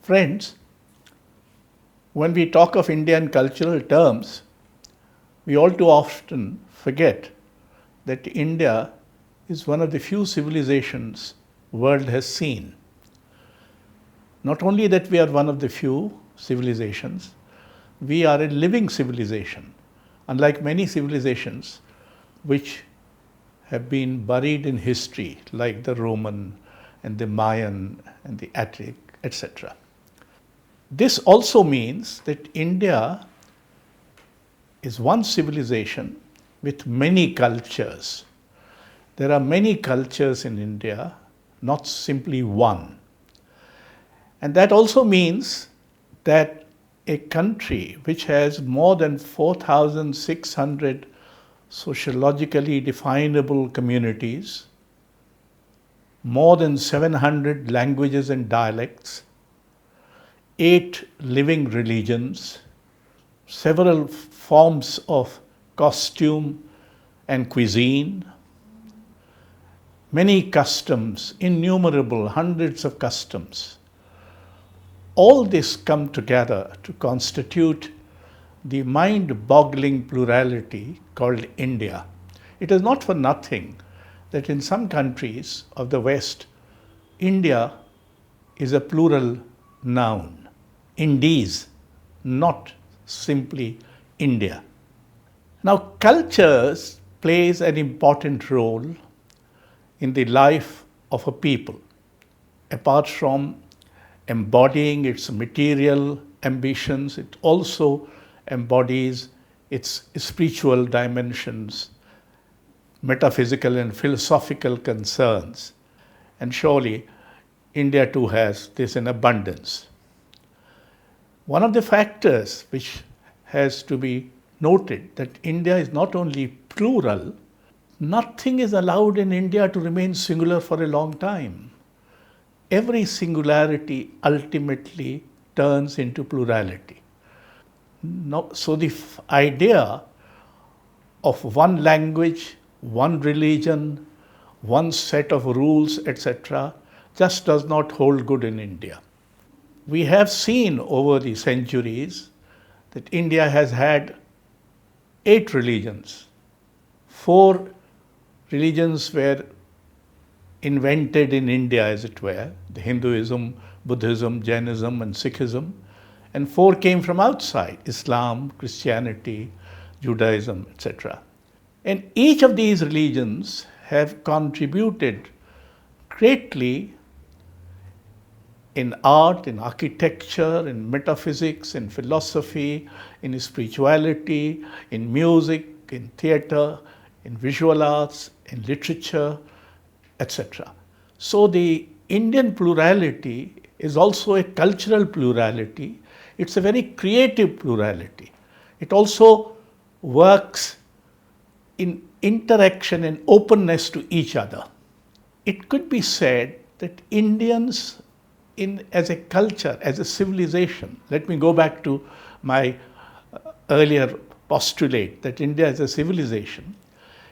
Friends, when we talk of Indian cultural terms, we all too often forget that India is one of the few civilizations the world has seen. Not only that we are one of the few civilizations, we are a living civilization, unlike many civilizations which have been buried in history, like the Roman and the Mayan and the Attic, etc. This also means that India is one civilization with many cultures. There are many cultures in India, not simply one. And that also means that a country which has more than 4,600 sociologically definable communities, more than 700 languages and dialects, 8 living religions, several forms of costume and cuisine, many customs, innumerable hundreds of customs. All this come together to constitute the mind-boggling plurality called India. It is not for nothing that in some countries of the West, India is a plural noun. Indies, not simply India. Now, cultures plays an important role in the life of a people. Apart from embodying its material ambitions, it also embodies its spiritual dimensions, metaphysical and philosophical concerns. And surely, India too has this in abundance. One of the factors which has to be noted that India is not only plural, nothing is allowed in India to remain singular for a long time. Every singularity ultimately turns into plurality. So the idea of one language, one religion, one set of rules, etc., just does not hold good in India. We have seen over the centuries that India has had 8 religions. 4 religions were invented in India, as it were, the Hinduism, Buddhism, Jainism, and Sikhism. And 4 came from outside, Islam, Christianity, Judaism, etc. And each of these religions have contributed greatly in art, in architecture, in metaphysics, in philosophy, in spirituality, in music, in theatre, in visual arts, in literature, etc. So the Indian plurality is also a cultural plurality. It's a very creative plurality. It also works in interaction and openness to each other. It could be said that Indians as a culture, as a civilization, let me go back to my earlier postulate that India is a civilization.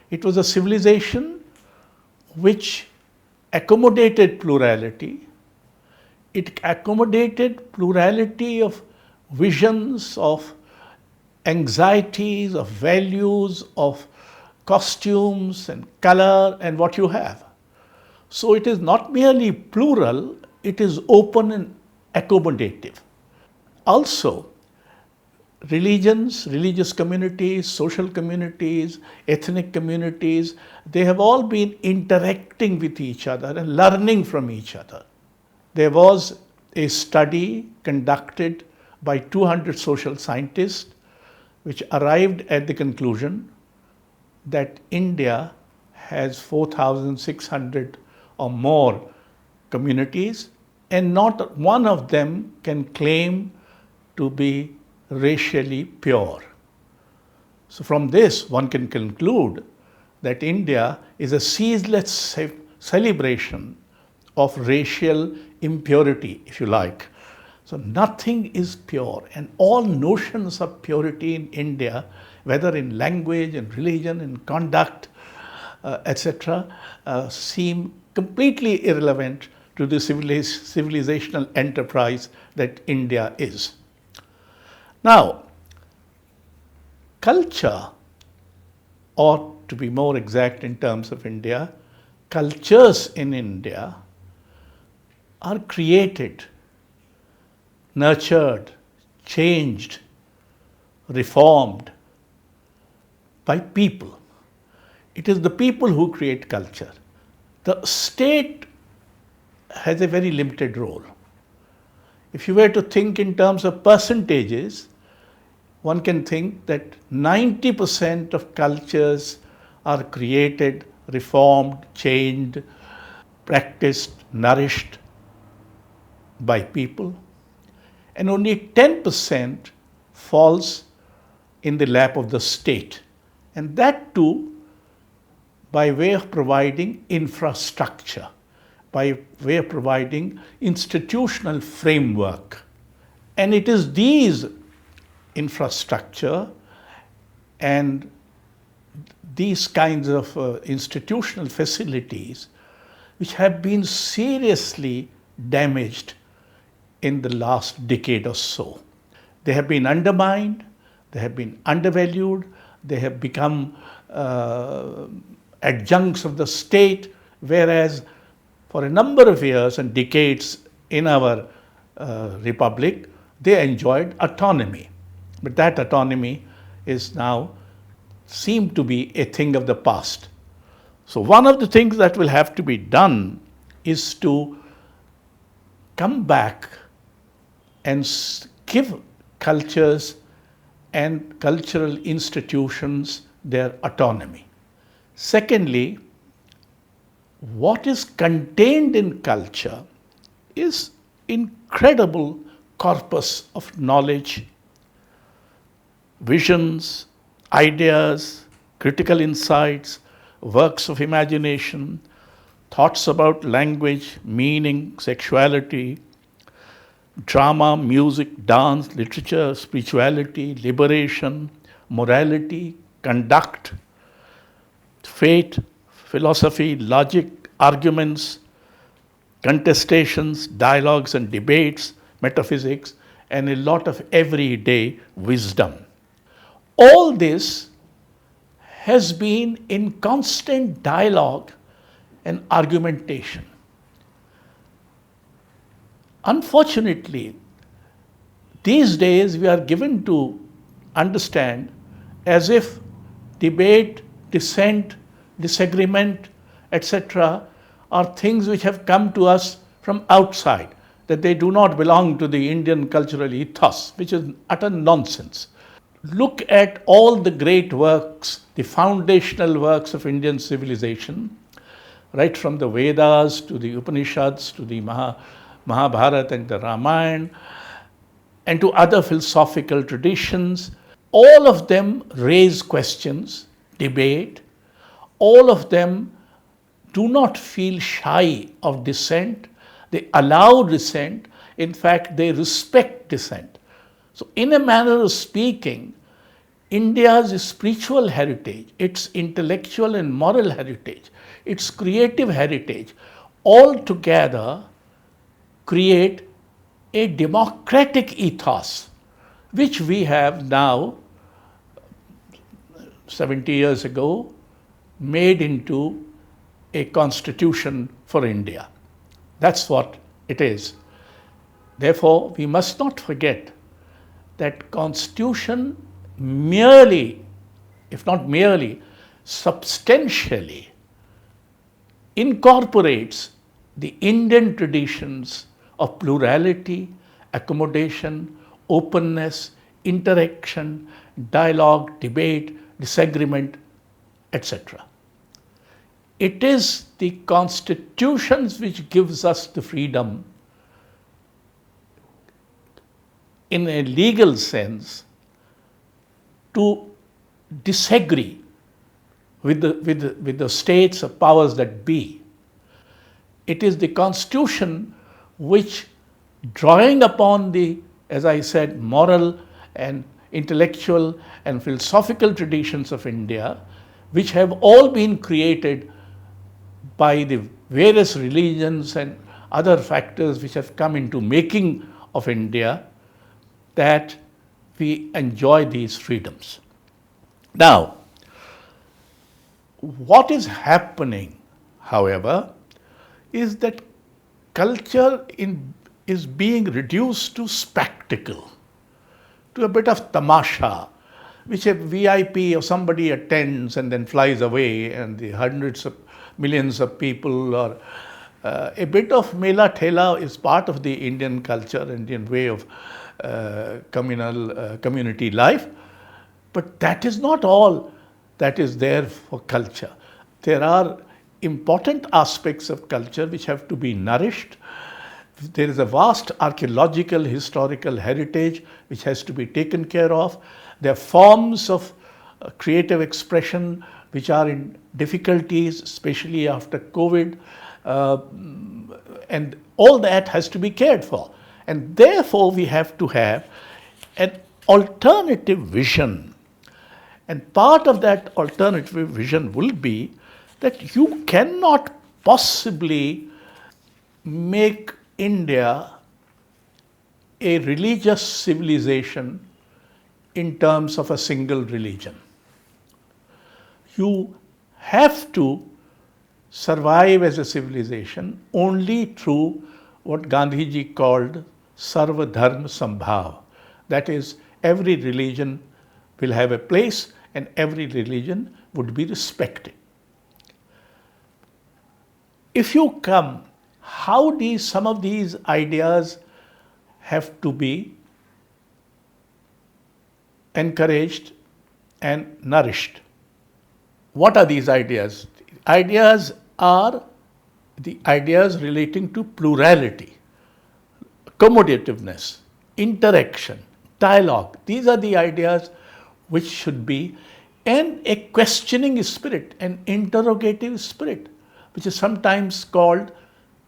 It was a civilization which accommodated plurality. It accommodated plurality of visions, of anxieties, of values, of costumes and color and what you have. So it is not merely plural, it is open and accommodative. Also, religions, religious communities, social communities, ethnic communities, they have all been interacting with each other and learning from each other. There was a study conducted by 200 social scientists which arrived at the conclusion that India has 4,600 or more communities, and not one of them can claim to be racially pure. So from this, one can conclude that India is a ceaseless celebration of racial impurity, if you like. So nothing is pure, and all notions of purity in India, whether in language, in religion, in conduct, etc., seem completely irrelevant to the civilizational enterprise that India is. Now, culture, or to be more exact in terms of India, cultures in India are created, nurtured, changed, reformed by people. It is the people who create culture. The state has a very limited role. If you were to think in terms of percentages, one can think that 90% of cultures are created, reformed, changed, practiced, nourished by people, and only 10% falls in the lap of the state, and that too by way of providing infrastructure, by way of providing institutional framework. And it is these infrastructure and these kinds of institutional facilities which have been seriously damaged in the last decade or so. They have been undermined, they have been undervalued, they have become adjuncts of the state, whereas for a number of years and decades in our republic, they enjoyed autonomy. But that autonomy is now seemed to be a thing of the past. So one of the things that will have to be done is to come back and give cultures and cultural institutions their autonomy. Secondly, what is contained in culture is incredible corpus of knowledge, visions, ideas, critical insights, works of imagination, thoughts about language, meaning, sexuality, drama, music, dance, literature, spirituality, liberation, morality, conduct, fate, philosophy, logic, arguments, contestations, dialogues and debates, metaphysics, and a lot of everyday wisdom. All this has been in constant dialogue and argumentation. Unfortunately, these days we are given to understand as if debate, dissent, disagreement, etc., are things which have come to us from outside, that they do not belong to the Indian cultural ethos, which is utter nonsense. Look at all the great works, the foundational works of Indian civilization, right from the Vedas to the Upanishads to the Mahabharata and the Ramayana, and to other philosophical traditions. All of them raise questions, debate. All of them do not feel shy of dissent. They allow dissent. In fact, they respect dissent. So in a manner of speaking, India's spiritual heritage, its intellectual and moral heritage, its creative heritage, all together create a democratic ethos, which we have now, 70 years ago, made into a constitution for India. That's what it is. Therefore, we must not forget that constitution merely, if not merely, substantially incorporates the Indian traditions of plurality, accommodation, openness, interaction, dialogue, debate, disagreement, etc. It is the constitutions which gives us the freedom, in a legal sense, to disagree with the states of powers that be. It is the constitution which, drawing upon the, as I said, moral and intellectual and philosophical traditions of India, which have all been created by the various religions and other factors which have come into making of India, that we enjoy these freedoms. Now, what is happening, however, is that culture is being reduced to spectacle, to a bit of tamasha, which a VIP or somebody attends and then flies away, and the hundreds of millions of people, or a bit of mela thela is part of the Indian culture, Indian way of community life. But that is not all that is there for culture. There are important aspects of culture which have to be nourished. There is a vast archaeological, historical heritage which has to be taken care of. There are forms of creative expression which are in difficulties, especially after COVID, and all that has to be cared for. And therefore, we have to have an alternative vision. And part of that alternative vision will be that you cannot possibly make India a religious civilization in terms of a single religion. You have to survive as a civilization only through what Gandhiji called Sarva Dharma Sambhav. That is, every religion will have a place and every religion would be respected. If you come, how some of these ideas have to be encouraged and nourished. What are these ideas? Ideas are the ideas relating to plurality, accommodativeness, interaction, dialogue. These are the ideas which should be, and a questioning spirit, an interrogative spirit, which is sometimes called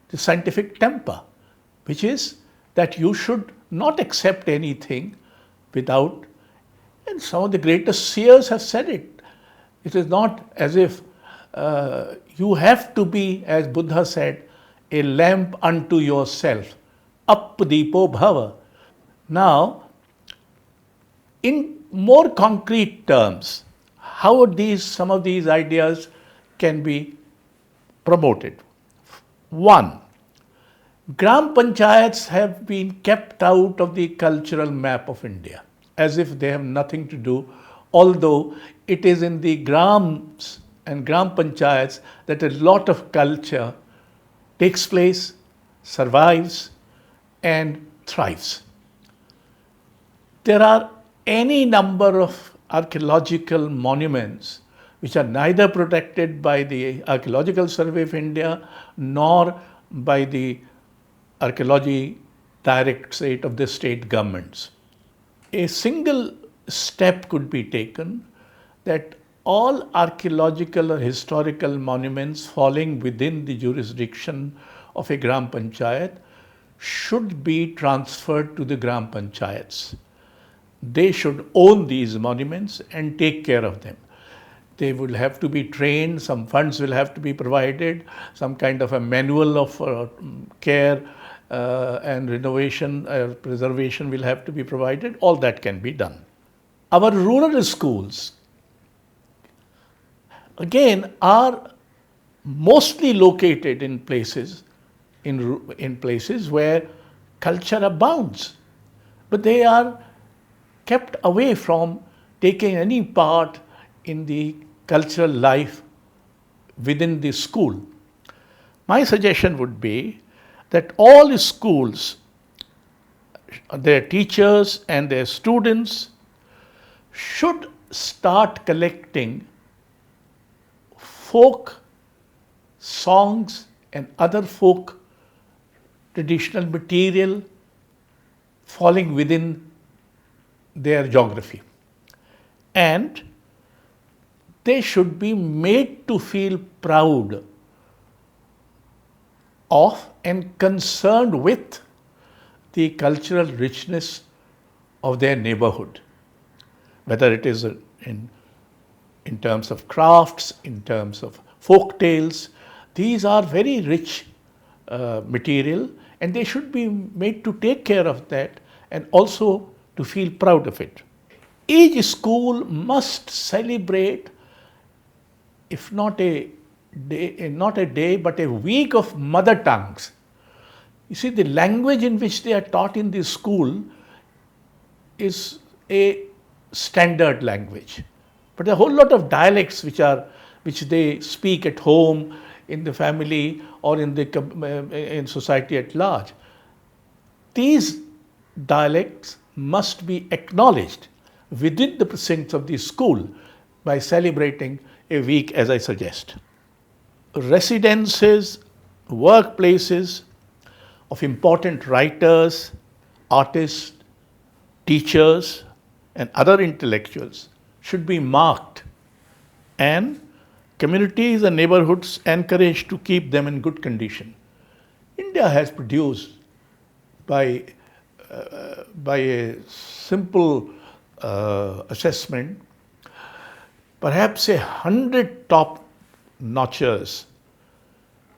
the scientific temper, which is that you should not accept anything without, and some of the greatest seers have said it. It is not as if you have to be, as Buddha said, a lamp unto yourself. Apadipo bhava. Now, in more concrete terms, how some of these ideas can be promoted. One, Gram Panchayats have been kept out of the cultural map of India, as if they have nothing to do, although it is in the Grams and Gram Panchayats that a lot of culture takes place, survives, and thrives. There are any number of archaeological monuments which are neither protected by the Archaeological Survey of India nor by the Archaeology Directorate of the state governments. A single step could be taken that all archaeological or historical monuments falling within the jurisdiction of a Gram Panchayat should be transferred to the Gram Panchayats. They should own these monuments and take care of them. They will have to be trained, some funds will have to be provided, some kind of a manual of care and renovation, preservation will have to be provided. All that can be done. Our rural schools, again, are mostly located in places where culture abounds, but they are kept away from taking any part in the cultural life within the school. My suggestion would be that all schools, their teachers and their students should start collecting folk songs and other folk traditional material falling within their geography. And they should be made to feel proud of and concerned with the cultural richness of their neighborhood, whether it is in terms of crafts, in terms of folk tales. These are very rich material, and they should be made to take care of that and also to feel proud of it. Each school must celebrate, if not a day, but a week of mother tongues. You see, the language in which they are taught in the school is a standard language, but a whole lot of dialects which they speak at home, in the family, or in society at large. These dialects must be acknowledged within the precincts of the school by celebrating a week, as I suggest. Residences, workplaces of important writers, artists, teachers, and other intellectuals should be marked, and communities and neighborhoods encouraged to keep them in good condition. India has produced, by a simple assessment, perhaps 100 top notchers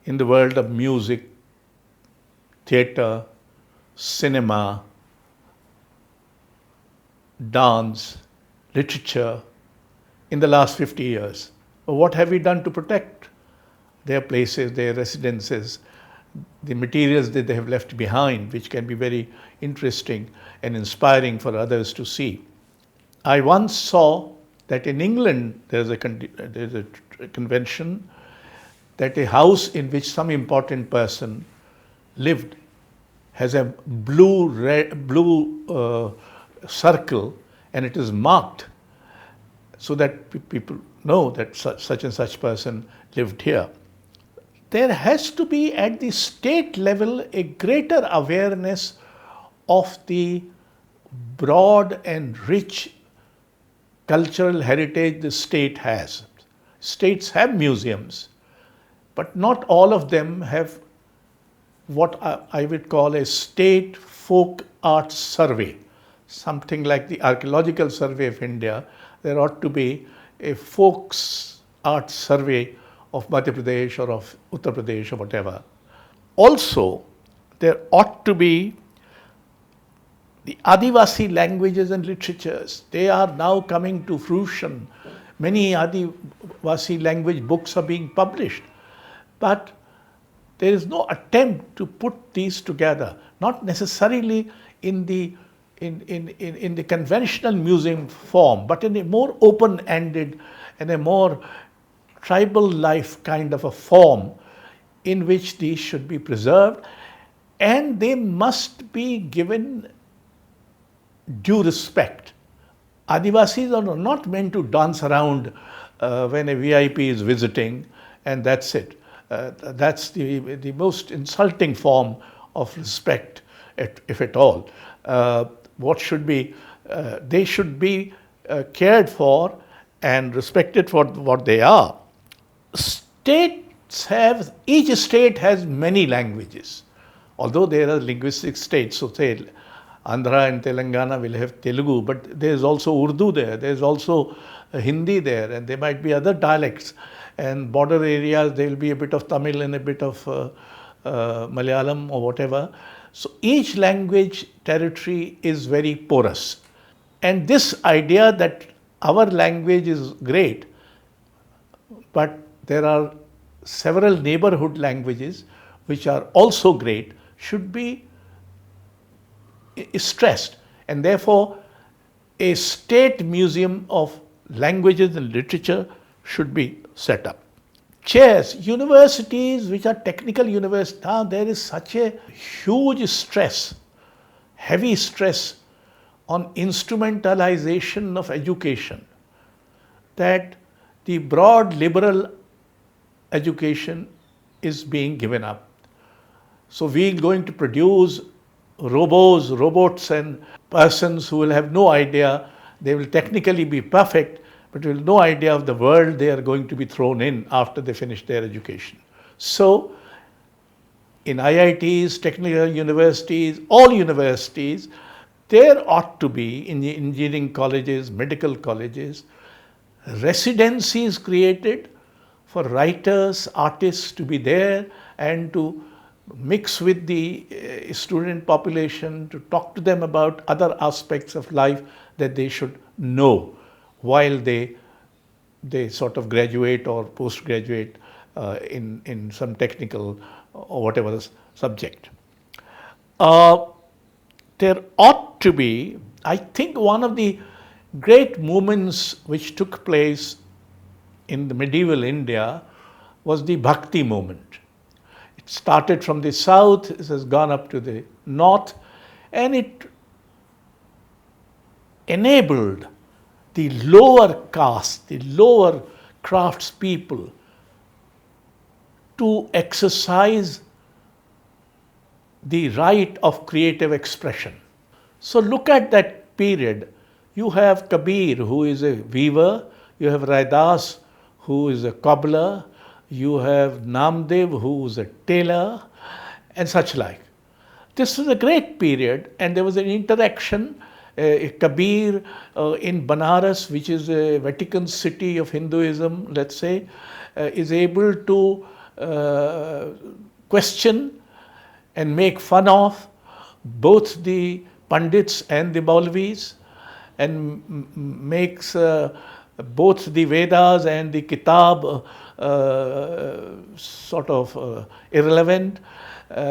in the world of music, theatre, cinema, dance, literature in the last 50 years. What have we done to protect their places, their residences, the materials that they have left behind, which can be very interesting and inspiring for others to see? I once saw that in England there's a convention that a house in which some important person lived has a blue circle, and it is marked so that people know that such and such person lived here. There has to be at the state level a greater awareness of the broad and rich cultural heritage the state has. States have museums, but not all of them have what I would call a state folk art survey. Something like the Archaeological Survey of India, there ought to be a folks art survey of Madhya Pradesh or of Uttar Pradesh or whatever. Also, there ought to be the Adivasi languages and literatures. They are now coming to fruition. Many Adivasi language books are being published, but there is no attempt to put these together, not necessarily in the conventional museum form, but in a more open-ended and a more tribal life kind of a form in which these should be preserved, and they must be given due respect. Adivasis are not meant to dance around when a VIP is visiting, and that's it. That's the most insulting form of respect, if at all. What should be, they should be cared for and respected for what they are. Each state has many languages, although there are linguistic states. So say Andhra and Telangana will have Telugu, but there is also Urdu there, there is also Hindi there, and there might be other dialects. And border areas, there will be a bit of Tamil and a bit of Malayalam or whatever. So each language territory is very porous. And this idea that our language is great, but there are several neighborhood languages which are also great, should be stressed. And therefore, a state museum of languages and literature should be set up. Chairs, universities which are technical universities, now there is such a huge stress, heavy stress on instrumentalization of education, that the broad liberal education is being given up. So we are going to produce robots and persons who will have no idea. They will technically be perfect, but will have no idea of the world they are going to be thrown in after they finish their education. So in IITs, technical universities, all universities, there ought to be, in the engineering colleges, medical colleges, residencies created for writers, artists to be there and to mix with the student population, to talk to them about other aspects of life that they should know while they sort of graduate or postgraduate in some technical or whatever subject. There ought to be, I think, one of the great movements which took place in the medieval India was the Bhakti movement. It started from the south, it has gone up to the north, and it enabled the lower caste, the lower craftspeople to exercise the right of creative expression. So look at that period. You have Kabir, who is a weaver, you have Raidas, who is a cobbler, you have Namdev, who is a tailor, and such like. This was a great period, and there was an interaction. Kabir in Banaras, which is a Vatican city of Hinduism, let's say, is able to question and make fun of both the Pandits and the Maulvis, and makes both the Vedas and the Kitab sort of irrelevant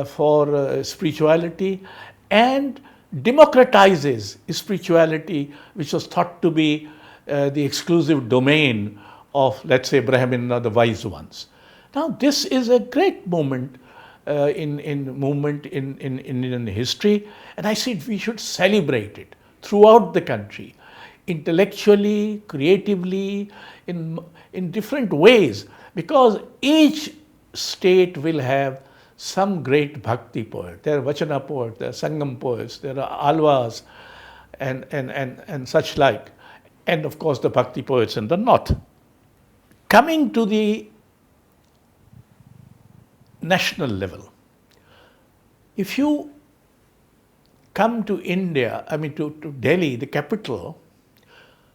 for spirituality, and democratizes spirituality, which was thought to be the exclusive domain of, let's say, Brahmin or the wise ones. Now, this is a great moment in Indian history, and I said we should celebrate it throughout the country, intellectually, creatively, in different ways, because each state will have some great bhakti poet. There are Vachana poets, there are Sangam poets, there are Alvas, and such like, and of course the bhakti poets in the north. Coming to the national level, if you come to India, to Delhi, the capital,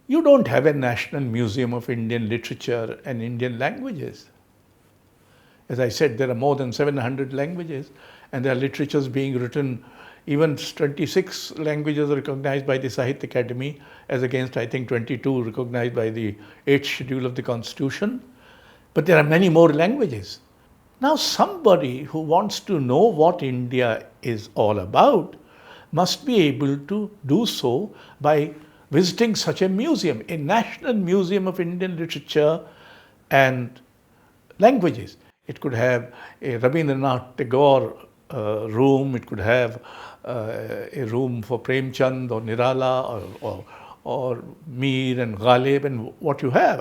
you don't have a National Museum of Indian Literature and Indian Languages. As I said, there are more than 700 languages, and there are literatures being written. Even 26 languages are recognized by the Sahitya Academy, as against, I think, 22 recognized by the 8th schedule of the Constitution. But there are many more languages. Now, somebody who wants to know what India is all about must be able to do so by visiting such a museum, a National Museum of Indian Literature and Languages. It could have a Rabindranath Tagore room, it could have a room for Premchand or Nirala or Mir and Ghalib and what you have.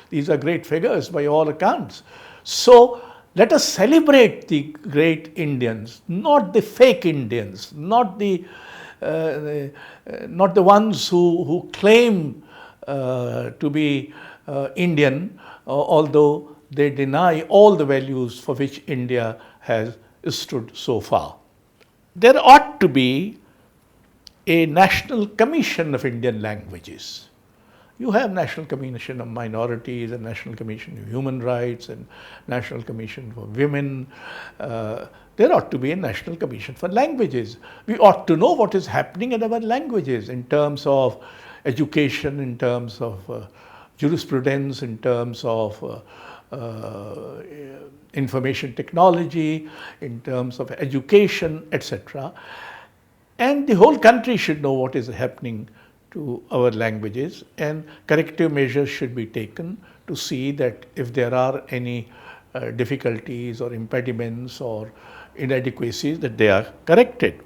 These are great figures by all accounts. So let us celebrate the great Indians, not the fake Indians, not the ones who claim to be Indian, although they deny all the values for which India has stood so far. There ought to be a National Commission of Indian Languages. You have National Commission of Minorities and National Commission of Human Rights and National Commission for Women. There ought to be a National Commission for Languages. We ought to know what is happening in our languages in terms of education, in terms of jurisprudence, in terms of information technology, in terms of education, etc. And the whole country should know what is happening to our languages, and corrective measures should be taken to see that if there are any difficulties or impediments or inadequacies, that they are corrected.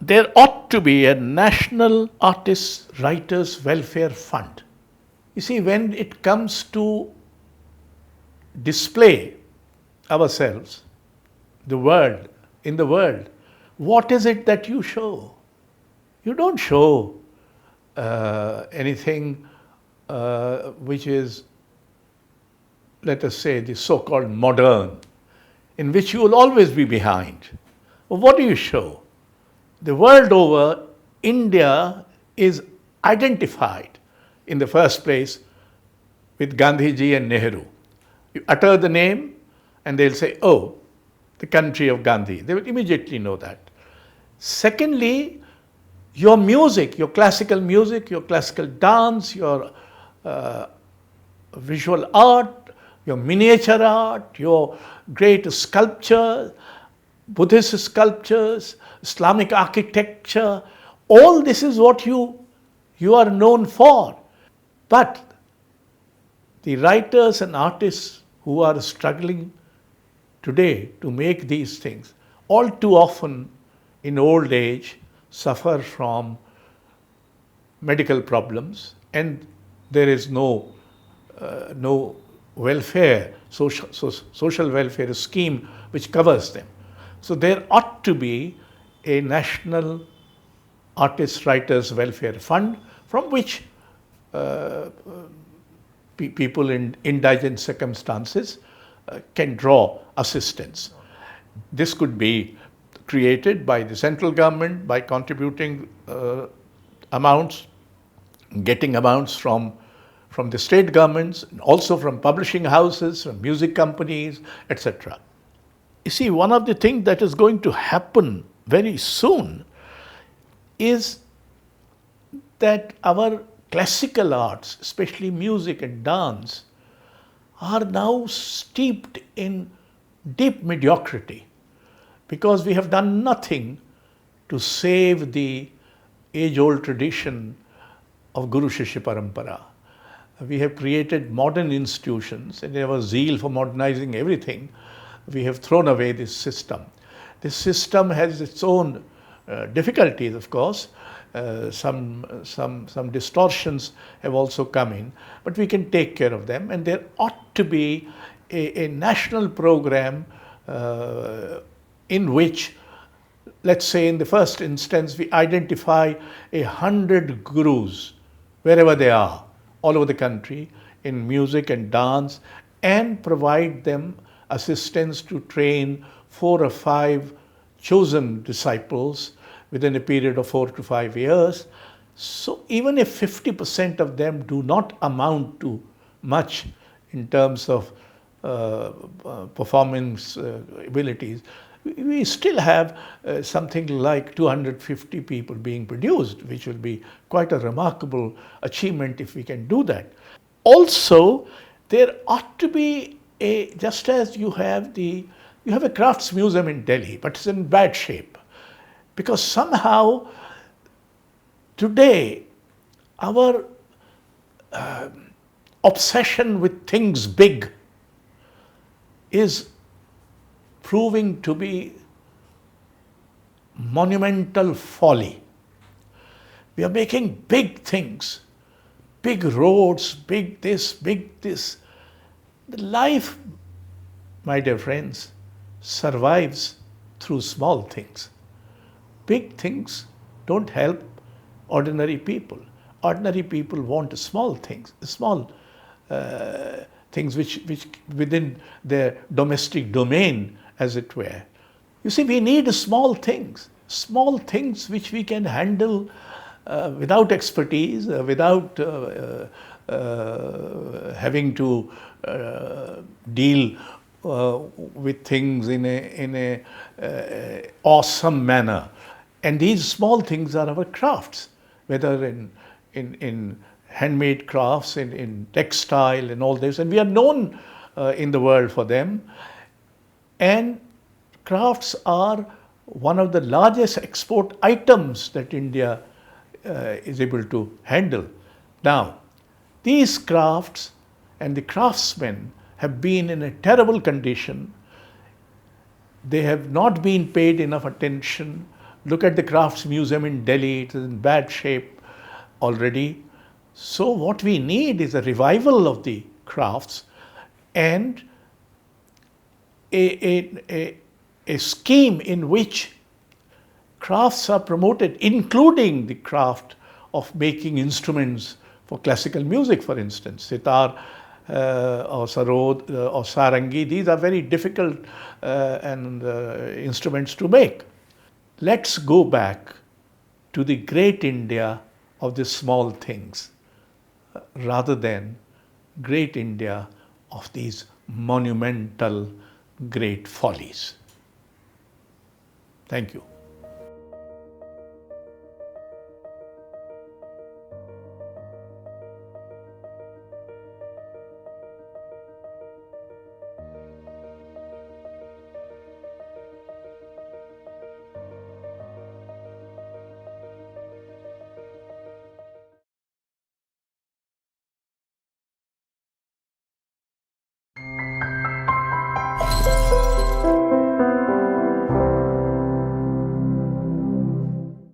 There ought to be a National Artists' Writers' Welfare Fund. You see, when it comes to display ourselves, in the world, what is it that you show? You don't show anything which is, let us say, the so-called modern, in which you will always be behind. Well, what do you show? The world over, India is identified in the first place with Gandhiji and Nehru. You utter the name and they'll say, oh, the country of Gandhi. They will immediately know that. Secondly, your music, your classical dance, your visual art, your miniature art, your great sculpture, Buddhist sculptures, Islamic architecture, all this is what you are known for. But the writers and artists who are struggling today to make these things, all too often in old age suffer from medical problems, and there is no welfare, social welfare scheme which covers them. So there ought to be a national artists, writers welfare fund from which people in indigent circumstances can draw assistance. This could be created by the central government by contributing amounts, getting amounts from the state governments, also from publishing houses, from music companies, etc. You see, one of the things that is going to happen very soon is that our classical arts, especially music and dance, are now steeped in deep mediocrity because we have done nothing to save the age-old tradition of Guru Shishya Parampara. We have created modern institutions, and in our zeal for modernizing everything, we have thrown away this system. This system has its own difficulties, of course. Some distortions have also come in, but we can take care of them, and there ought to be a national program in which, let's say in the first instance, we identify 100 gurus wherever they are, all over the country, in music and dance, and provide them assistance to train 4 or 5 chosen disciples within a period of 4 to 5 years. So even if 50% of them do not amount to much in terms of performance abilities, we still have something like 250 people being produced, which will be quite a remarkable achievement if we can do that. Also, there ought to be just as you have a crafts museum in Delhi, but it's in bad shape. Because somehow today our obsession with things big is proving to be monumental folly. We are making big things, big roads, big this, big this. The life, my dear friends, survives through small things. Big things don't help ordinary people. Ordinary people want small things, things which within their domestic domain, as it were. You see, we need small things which we can handle without expertise, without having to deal with things in a awesome manner. And these small things are our crafts, whether in handmade crafts, in textile and all this. And we are known in the world for them. And crafts are one of the largest export items that India is able to handle. Now, these crafts and the craftsmen have been in a terrible condition. They have not been paid enough attention. Look at the Crafts Museum in Delhi, it is in bad shape already. So what we need is a revival of the crafts and a scheme in which crafts are promoted, including the craft of making instruments for classical music, for instance, sitar or sarod or sarangi. These are very difficult instruments to make. Let's go back to the great India of the small things rather than great India of these monumental great follies. Thank you.